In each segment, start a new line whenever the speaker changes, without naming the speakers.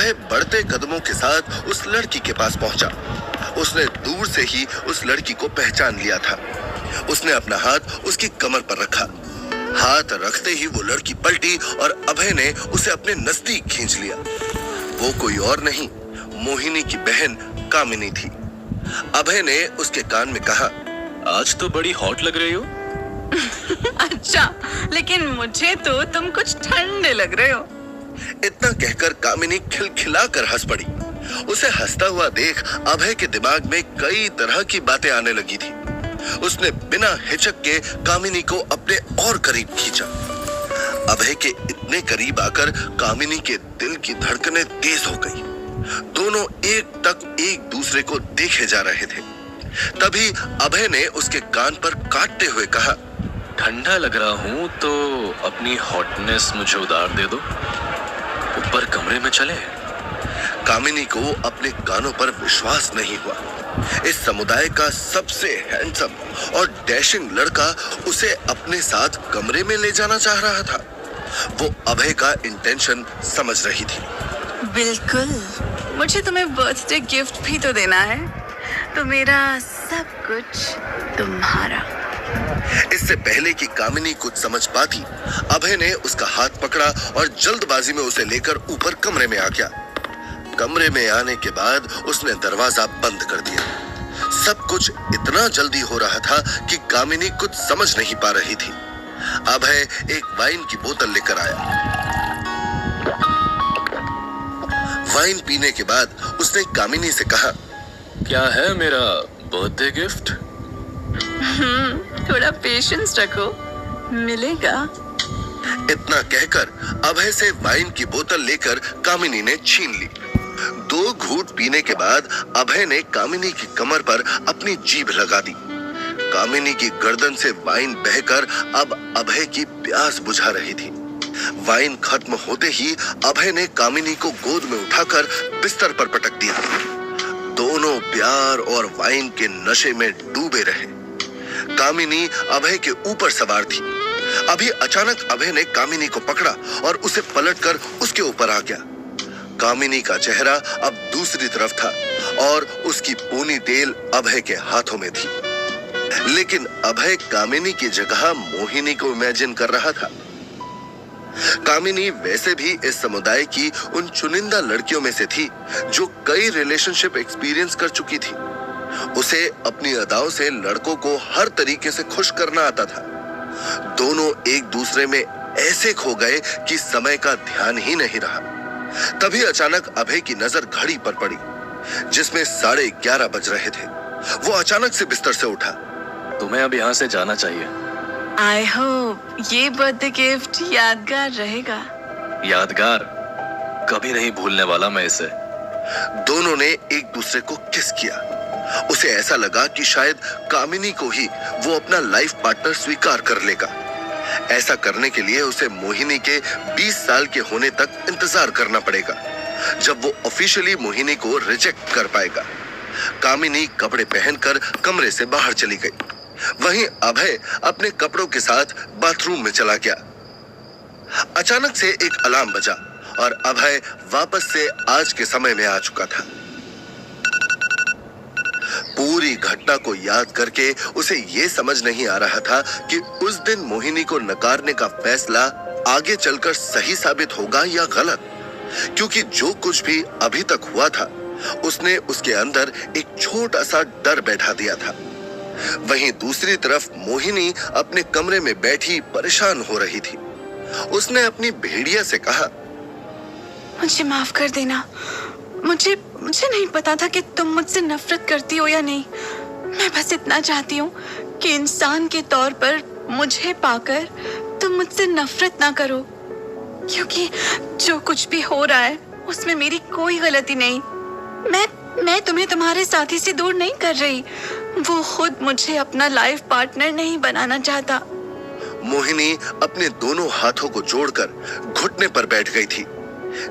अभय बढ़ते कदमों के साथ उस लड़की के पास पहुंचा। उसने दूर से ही उस लड़की को पहचान लिया था। उसने अपना हाथ उसकी कमर पर रखा। हाथ रखते ही वो लड़की पलटी और अभय ने उसे अपने नजदीक खींच लिया। वो कोई और नहीं, मोहिनी की बहन कामिनी थी। अभय ने उसके कान में कहा,
आज तो बड़ी हॉट लग रही हो।
अच्छा, लेकिन मुझे तो तुम कुछ ठंडे लग रहे हो।
इतना कहकर कामिनी खिलखिलाकर हंस पड़ी। उसे हंसता हुआ देख अभय के दिमाग में कई तरह की बातें आने लगी थी। उसने बिना हिचक के कामिनी को अपने और करीब खींचा। अभय के इतने करीब आकर कामिनी के दिल की धड़कनें तेज हो गई। दोनों एक तक एक दूसरे को देखे जा रहे थे। तभी अभय ने उसके कान पर काटते हुए कहा,
ठंडा लग रहा हूँ तो अपनी हॉटनेस मुझे उधार दे दो, ऊपर कमरे में चले।
कामिनी को अपने कानों पर विश्वास नहीं हुआ। इस समुदाय का सबसे हैंडसम और डैशिंग लड़का उसे अपने साथ कमरे में ले जाना चाह रहा था। वो अभय का इंटेंशन समझ रही थी।
बिल्कुल, मुझे तुम्हें बर्थडे गिफ्ट भी तो देना है, तो मेरा सब कुछ तुम्हारा।
इससे पहले कि कामिनी कुछ समझ पाती, अभय ने उसका हाथ पकड़ा और जल्दबाजी में उसे लेकर ऊपर कमरे में आ गया। कमरे में आने के बाद उसने दरवाजा बंद कर दिया। सब कुछ इतना जल्दी हो रहा था कि कामिनी कुछ समझ नहीं पा रही थी। अभय एक वाइन की बोतल लेकर आया। वाइन पीने के बाद उसने कामिनी से कहा,
क्या है मेरा बर्थडे गिफ्ट?
थोड़ा पेशेंस रखो, मिलेगा।
इतना कहकर अभय से वाइन की बोतल लेकर कामिनी ने छीन ली। 2 घूंट पीने के बाद अभय ने कामिनी की कमर पर अपनी जीभ लगा दी। कामिनी की गर्दन से वाइन बहकर अब अभय की प्यास बुझा रही थी। वाइन खत्म होते ही अभय ने कामिनी को गोद में उठाकर बिस्तर पर पटक दिया। दोनों प्यार और वाइन के नशे में डूबे रहे। कामिनी अभय के ऊपर सवार थी। अभी अचानक अभय ने कामिनी को पकड़ा और उसे पलटकर उसके ऊपर आ गया। कामिनी का चेहरा अब दूसरी तरफ था और उसकी पोनी टेल अभय के हाथों में थी। लेकिन अभय कामिनी की जगह मोहिनी को इमेजिन कर रहा था। कामिनी वैसे भी इस समुदाय की उन चुनिंदा लड़कियों में से थी जो कई रिलेशनशिप एक्सपीरियंस कर चुकी थी। उसे अपनी अदाओं से लड़कों को हर तरीके से खुश करना आता था। दोनों एक दूसरे में ऐसे खो गए कि समय का ध्यान ही नहीं रहा। तभी अचानक अभय की नजर घड़ी पर पड़ी जिसमें 11:30 बज रहे थे। वो अचानक से बिस्तर से उठा।
तुम्हें अब यहाँ से जाना चाहिए।
आई होप ये बर्थडे गिफ्ट यादगार रहेगा।
यादगार? कभी नहीं भूलने वाला मैं इसे।
दोनों ने एक दूसरे को किस किया। उसे ऐसा लगा कि शायद कामिनी को ही वो अपना लाइफ पार्टनर स्वीकार कर लेगा। ऐसा करने के लिए उसे मोहिनी के 20 साल के होने तक इंतजार करना पड़ेगा, जब वो ऑफिशियली मोहिनी को रिजेक्ट कर पाएगा। कामिनी कपड़े पहनकर कमरे से बाहर चली गई। वहीं अभय अपने कपड़ों के साथ बाथरूम में चला गया। अचानक से एक अलार्म बजा और अभय वापस से आज के समय में आ चुका था। पूरी घटना को याद करके उसे ये समझ नहीं आ रहा था कि उस दिन मोहिनी को नकारने का फैसला आगे चलकर सही साबित होगा या गलत, क्योंकि जो कुछ भी अभी तक हुआ था उसने उसके अंदर एक छोटा सा डर बैठा दिया था। वहीं दूसरी तरफ मोहिनी अपने कमरे में बैठी परेशान हो रही थी। उसने अपनी भेड़िया से कहा,
मुझे माफ कर देना। मुझे नहीं पता था कि तुम मुझसे नफरत करती हो या नहीं। मैं बस इतना चाहती हूँ कि इंसान के तौर पर मुझे पाकर तुम मुझसे नफरत ना करो, क्योंकि जो कुछ भी हो रहा है उसमें मेरी कोई गलती नहीं। मैं तुम्हें तुम्हारे साथी से दूर नहीं कर रही। वो खुद मुझे अपना लाइफ पार्टनर नहीं बनाना चाहता।
मोहिनी अपने दोनों हाथों को जोड़कर घुटने पर बैठ गई थी।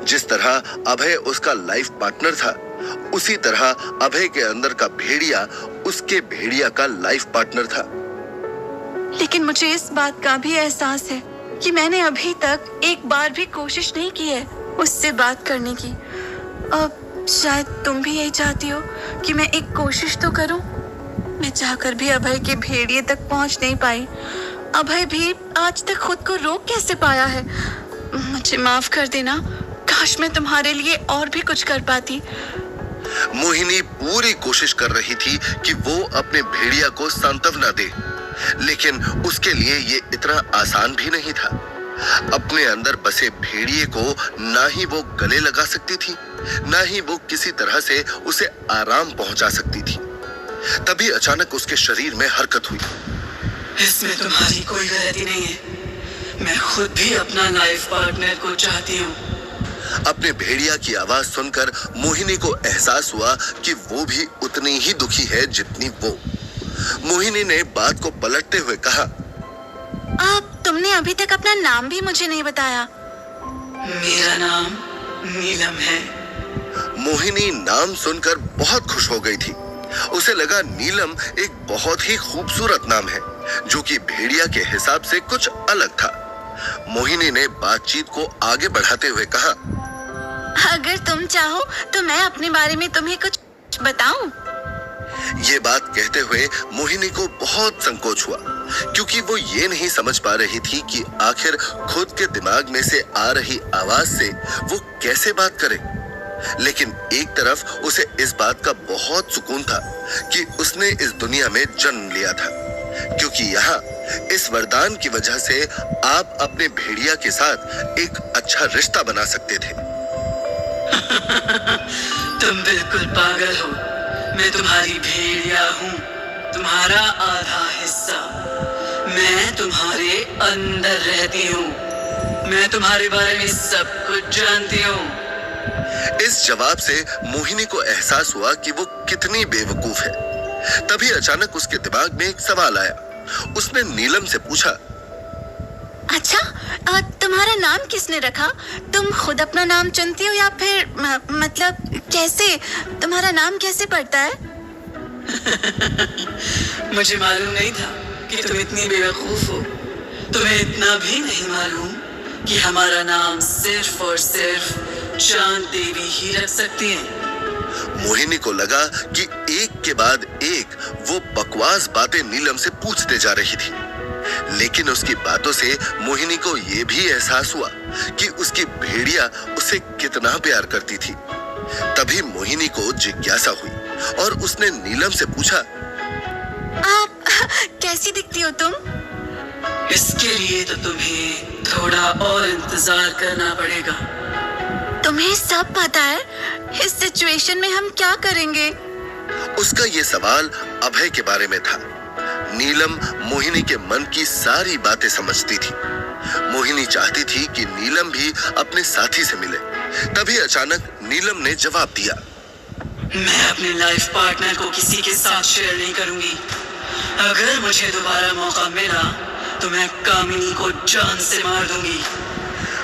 जिस तरह अभय उसका लाइफ पार्टनर था, उसी तरह अभय के अंदर का भेड़िया उसके भेड़िया का लाइफ पार्टनर था।
लेकिन मुझे इस बात का भी एहसास है कि मैंने अभी तक एक बार भी कोशिश नहीं की है उससे बात करने की। अब शायद तुम भी यही चाहती हो कि मैं एक कोशिश तो करूं। मैं चाहकर भी अभय के भेड़िए तक पहुंच नहीं पाई। अभय भी आज तक खुद को रोक कैसे पाया है। मुझे माफ कर देना। काश मैं तुम्हारे लिए और भी कुछ कर पाती।
मोहिनी पूरी कोशिश कर रही थी कि वो अपने भेड़िया को सांत्वना दे, लेकिन उसके लिए ये इतना आसान भी नहीं था। अपने अंदर बसे भेड़िए को ना ही वो गले लगा सकती थी, ना ही वो किसी तरह से उसे आराम पहुंचा सकती थी। तभी अचानक उसके शरीर में हरकत हुई।
इसमें तुम्हारी कोई गलती नहीं है। मैं खुद भी अपना लाइफ पार्टनर को चाहती हूँ।
अपने भेड़िया की आवाज सुनकर मोहिनी को एहसास हुआ कि वो भी उतनी ही दुखी है जितनी वो। मोहिनी ने बात को पलटते हुए कहा,
अब तुमने अभी तक अपना नाम भी मुझे नहीं बताया।
मेरा नाम नीलम है।
मोहिनी नाम सुनकर बहुत खुश हो गई थी। उसे लगा नीलम एक बहुत ही खूबसूरत नाम है, जो कि भेड़िया के हिसाब से कुछ अलग था। मोहिनी ने बातचीत को आगे बढ़ाते हुए कहा,
अगर तुम चाहो तो मैं अपने बारे में तुम्हें कुछ बताऊं।
ये बात कहते हुए मोहिनी को बहुत संकोच हुआ, क्योंकि वो ये नहीं समझ पा रही थी कि आखिर खुद के दिमाग में से आ रही आवाज से वो कैसे बात करे। लेकिन एक तरफ उसे इस बात का बहुत सुकून था कि उसने इस दुनिया में जन्म लिया था, क्योंकि यहाँ इस वरदान की वजह से आप अपने भेड़िया के साथ एक अच्छा रिश्ता बना सकते थे।
तुम बिल्कुल पागल हो। मैं तुम्हारी भेड़िया हूँ, तुम्हारा आधा हिस्सा। मैं तुम्हारे अंदर रहती हूँ। मैं तुम्हारे बारे में सब कुछ जानती हूँ।
इस जवाब से मोहिनी को एहसास हुआ कि वो कितनी बेवकूफ है। तभी अचानक उसके दिमाग में एक सवाल आया। उसने नीलम से पूछा,
अच्छा, तुम्हारा नाम किसने रखा? तुम खुद अपना नाम चुनती हो या फिर मतलब कैसे? तुम्हारा नाम कैसे पड़ता है?
मुझे मालूम नहीं था कि तुम इतनी बेवकूफ हो। तुम्हें इतना भी नहीं मालूम कि हमारा नाम सिर्फ और सिर्फ चांद देवी ही रख सकती हैं।
मोहिनी को लगा कि एक के बाद एक वो बकवास बातें नीलम से पूछते जा रही थी, लेकिन उसकी बातों से मोहिनी को ये भी एहसास हुआ कि उसकी भेड़िया उसे कितना प्यार करती थी। तभी मोहिनी को जिज्ञासा हुई और उसने नीलम से पूछा,
आप कैसी दिखती हो तुम?
इसके लिए तो तुम्हें थोड़ा और इंतजार करना पड़ेगा।
तुम्हें सब पता है इस सिचुएशन में हम क्या करेंगे?
उसका ये सवाल अभय के बारे में था। नीलम मोहिनी के मन की सारी बातें समझती थी। मोहिनी चाहती थी कि नीलम भी अपने साथी से मिले। तभी अचानक नीलम ने जवाब दिया,
मैं अपने लाइफ पार्टनर को किसी के साथ शेयर नहीं करूंगी। अगर मुझे दोबारा मौका मिला तो मैं कामिनी को जान से मार दूंगी।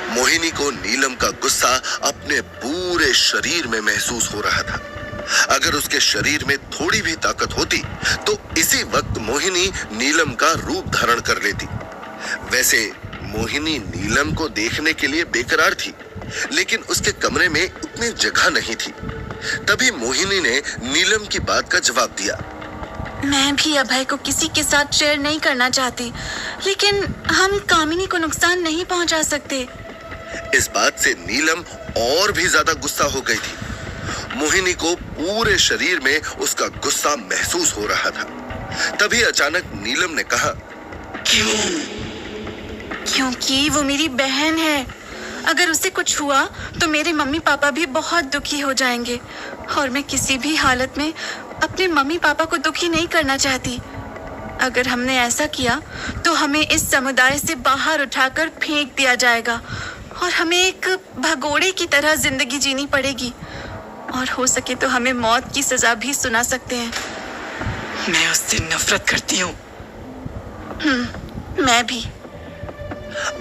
मोहिनी को नीलम का गुस्सा अपने पूरे शरीर में महसूस हो रहा था। अगर उसके शरीर में थोड़ी भी ताकत होती तो इसी वक्त मोहिनी नीलम का रूप धारण कर लेती। वैसे मोहिनी नीलम को देखने के लिए बेकरार थी, लेकिन उसके कमरे में उतनी जगह नहीं थी। तभी मोहिनी ने नीलम की बात का जवाब दिया,
मैं भी अभय को किसी के साथ शेयर नहीं करना चाहती, लेकिन हम कामिनी को नुकसान नहीं पहुंचा सकते।
इस बात से नीलम और भी ज्यादा गुस्सा हो गई थी। मोहिनी को पूरे शरीर में उसका गुस्सा महसूस हो रहा था। तभी अचानक नीलम ने कहा,
क्यों?
क्योंकि वो मेरी बहन है। अगर उसे कुछ हुआ तो मेरे मम्मी पापा भी बहुत दुखी हो जाएंगे, और मैं किसी भी हालत में अपने मम्मी पापा को दुखी नहीं करना चाहती। अगर हमने ऐसा किया तो हमें इस समुदाय से बाहर उठाकर फेंक दिया जाएगा और हमें एक भगोड़े की तरह जिंदगी जीनी पड़ेगी, और हो सके तो हमें मौत की सजा भी सुना सकते हैं।
मैं उससे नफरत करती हूँ।
मैं भी।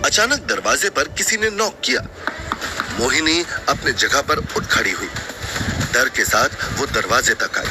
अचानक दरवाजे पर किसी ने नॉक किया। मोहिनी अपने जगह पर उठ खड़ी हुई। डर के साथ वो दरवाजे तक आई।